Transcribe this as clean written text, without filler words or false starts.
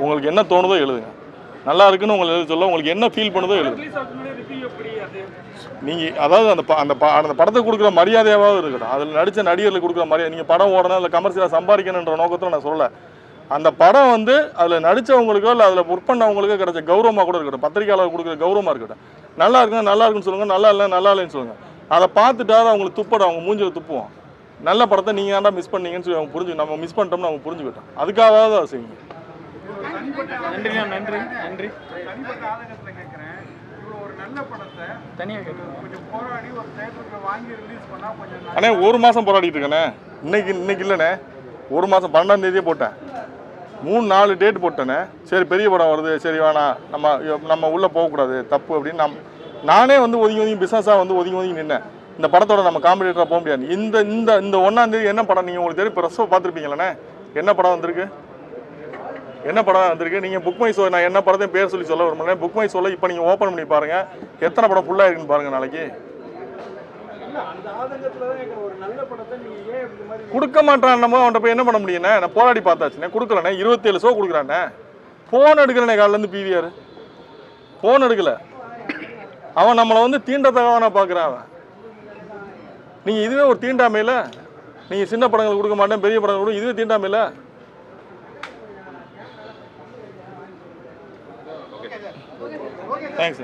உங்களுக்கு என்ன தோணுதோ எழுதுங்க. நல்லா இருக்குன்னு உங்களுக்கு எழுத சொல்ல, உங்களுக்கு என்ன ஃபீல் பண்ணுதோ எழுதுங்க. நீங்கள் அதாவது அந்த படத்துக்கு கொடுக்குற மரியாதையாவது இருக்கட்டும். அதில் நடித்த நடிகர்களுக்கு கொடுக்குற மரியாதை. நீங்கள் படம் ஓடணும் இல்லை கமர்ஷியலாக சம்பாதிக்கணுன்ற நோக்கத்தில் நான் சொல்ல. அந்த படம் வந்து அதில் நடித்தவங்களுக்கோ இல்லை அதில் ஒர்க் பண்ணவங்களுக்கோ கிடைச்ச கௌரவமாக கூட இருக்கட்டும். பத்திரிகையாளர் கொடுக்குற கௌரவமாக இருக்கட்டும். நல்லா இருக்குன்னா நல்லா இருக்குன்னு சொல்லுங்கள், நல்லா இல்லை நல்லா இல்லைன்னு சொல்லுங்கள். அதை பார்த்துட்டாவது அவங்களுக்கு துப்படும், அவங்க மூஞ்சில் துப்புவோம். நல்ல படத்தை நீங்கள் ஏன்டா மிஸ் பண்ணீங்கன்னு சொல்லி அவங்க புரிஞ்சு, நம்ம மிஸ் பண்ணிட்டோம்னு அவங்க புரிஞ்சுக்கிட்டோம். அதுக்காகவாவது அதை செய்யுங்க. நன்றி. தனிப்பட்ட ஆதங்கத்தில் கேட்குறேன், இவ்வளோ ஒரு நல்ல படத்தை தனியாக கேட்குறேன், கொஞ்சம் போராடி ஒரு தேட்டருக்கு வாங்கி ரிலீஸ் பண்ணால் கொஞ்சம். அண்ணே 1 மாதம் போராடிட்டு இருக்கேண்ணே. இன்னைக்கு இல்லைண்ணே, 1 மாதம் 12ஆம் தேதியே போட்டேன். 3-4 டேட் போட்டேண்ணே. சரி பெரிய படம் வருது, சரி வேணாம், நம்ம உள்ளே போகக்கூடாது, தப்பு அப்படின்னு நானே வந்து ஒதுங்கி பிஸ்னஸாக வந்து ஒதுங்கி நின்னேன். இந்த படத்தோட நம்ம காம்படிட்டராக போக முடியாது. இந்த 1ஆம் தேதி என்ன படம் நீங்கள் உங்களுக்கு தெரியும், இப்போ ரசம் பார்த்துருப்பீங்களே, என்ன படம் வந்திருக்கு, நீங்கள் புக் மை ஷோ, நான் என்ன படத்தையும் பேர் சொல்லி சொல்ல விரும்புகிறேன். புக் மை ஷோவில் இப்போ நீங்கள் ஓப்பன் பண்ணி பாருங்கள், எத்தனை படம் ஃபுல்லாக இருக்குன்னு பாருங்கள். நாளைக்கு கொடுக்க மாட்டான், நம்ம அவன்கிட்ட போய் என்ன பண்ண முடியுண்ணே. நான் போராடி பார்த்தாச்சுண்ணே, கொடுக்கலண்ணே. 27 ஷோ கொடுக்குறாண்ணே. ஃபோன் எடுக்கலண்ணே, காலிலேருந்து பிவிஆர் ஃபோன் எடுக்கலை. அவன் நம்மளை வந்து தீண்டத்தகவனா பார்க்குறான் அவன். நீங்கள் இதுவே ஒரு தீண்டாமையில், நீங்கள் சின்ன படங்கள் கொடுக்க மாட்டேன், பெரிய படங்கள் கொடுக்க, இதுவே தீண்டாமையில். தேங்க்ஸ்.